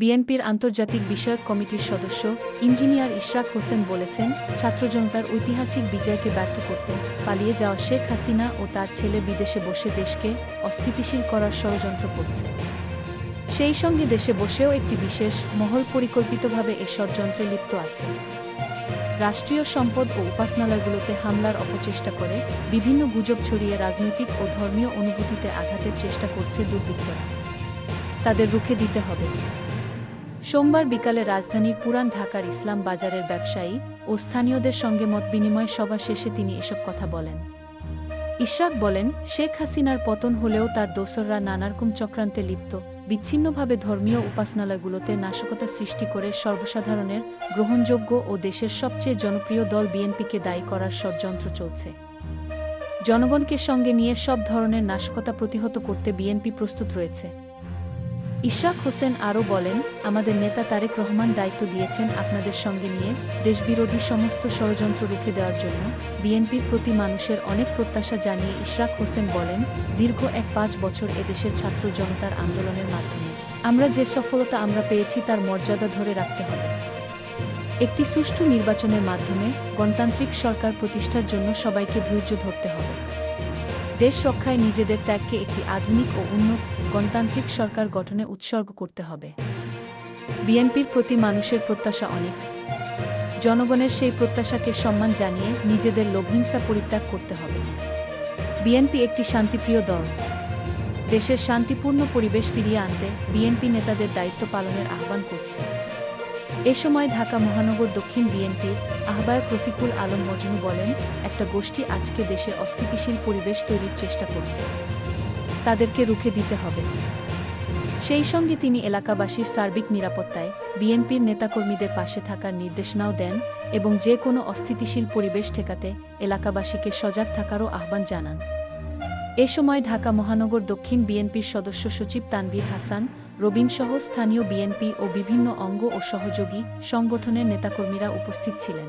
বিএনপির আন্তর্জাতিক বিষয়ক কমিটির সদস্য ইঞ্জিনিয়ার ইশরাক হোসেন বলেছেন, ছাত্র জনতার ঐতিহাসিক বিজয়কে ব্যর্থ করতে পালিয়ে যাওয়া শেখ হাসিনা ও তার ছেলে বিদেশে বসে দেশকে অস্থিতিশীল করার ষড়যন্ত্র করছে। সেই সঙ্গে দেশে বসেও একটি বিশেষ মহল পরিকল্পিতভাবে এ ষড়যন্ত্রে লিপ্ত আছে। রাষ্ট্রীয় সম্পদ ও উপাসনালয়গুলোতে হামলার অপচেষ্টা করে বিভিন্ন গুজব ছড়িয়ে রাজনৈতিক ও ধর্মীয় অনুভূতিতে আঘাতের চেষ্টা করছে দুর্বৃত্তরা। তাদের রুখে দিতে হবে। সোমবার বিকালে রাজধানীর পুরান ঢাকার ইসলাম বাজারের ব্যবসায়ী ও স্থানীয়দের সঙ্গে মতবিনিময় সভা শেষে তিনি এসব কথা বলেন। ইশরাক বলেন, শেখ হাসিনার পতন হলেও তার দোসররা নানারকম চক্রান্তে লিপ্ত, বিচ্ছিন্নভাবে ধর্মীয় উপাসনালয়গুলোতে নাশকতা সৃষ্টি করে সর্বসাধারণের গ্রহণযোগ্য ও দেশের সবচেয়ে জনপ্রিয় দল বিএনপিকে দায়ী করার ষড়যন্ত্র চলছে। জনগণকে সঙ্গে নিয়ে সব ধরনের নাশকতা প্রতিহত করতে বিএনপি প্রস্তুত রয়েছে। ইশরাক হোসেন আরও বলেন, আমাদের নেতা তারেক রহমান দায়িত্ব দিয়েছেন আপনাদের সঙ্গে নিয়ে দেশবিরোধী সমস্ত ষড়যন্ত্র রুখে দেওয়ার জন্য। বিএনপির প্রতি মানুষের অনেক প্রত্যাশা জানিয়ে ইশরাক হোসেন বলেন, দীর্ঘ ৫ বছর এদেশের ছাত্র জনতার আন্দোলনের মাধ্যমে আমরা যে সফলতা আমরা পেয়েছি তার মর্যাদা ধরে রাখতে হবে। একটি সুষ্ঠু নির্বাচনের মাধ্যমে গণতান্ত্রিক সরকার প্রতিষ্ঠার জন্য সবাইকে ধৈর্য ধরতে হবে। দেশ রক্ষায় নিজেদের ত্যাগকে একটি আধুনিক ও উন্নত গণতান্ত্রিক সরকার গঠনে উৎসর্গ করতে হবে। বিএনপির প্রতি মানুষের প্রত্যাশা অনেক। জনগণের সেই প্রত্যাশাকে সম্মান জানিয়ে নিজেদের লোভহিংসা পরিত্যাগ করতে হবে। বিএনপি একটি শান্তিপ্রিয় দল। দেশের শান্তিপূর্ণ পরিবেশ ফিরিয়ে আনতে বিএনপি নেতাদের দায়িত্ব পালনের আহ্বান করছে। এ সময় ঢাকা মহানগর দক্ষিণ বিএনপির আহ্বায়ক রফিকুল আলম মজনু বলেন, একটা গোষ্ঠী আজকে দেশে অস্থিতিশীল পরিবেশ তৈরির চেষ্টা করছে, তাদেরকে রুখে দিতে হবে। সেই সঙ্গে তিনি এলাকাবাসীর সার্বিক নিরাপত্তায় বিএনপির নেতাকর্মীদের পাশে থাকার নির্দেশনাও দেন এবং যে কোনো অস্থিতিশীল পরিবেশ ঠেকাতে এলাকাবাসীকে সজাগ থাকারও আহ্বান জানান। এ সময় ঢাকা মহানগর দক্ষিণ বিএনপির সদস্য সচিব তানভীর হাসান, রবিনসহ স্থানীয় বিএনপি ও বিভিন্ন অঙ্গ ও সহযোগী সংগঠনের নেতাকর্মীরা উপস্থিত ছিলেন।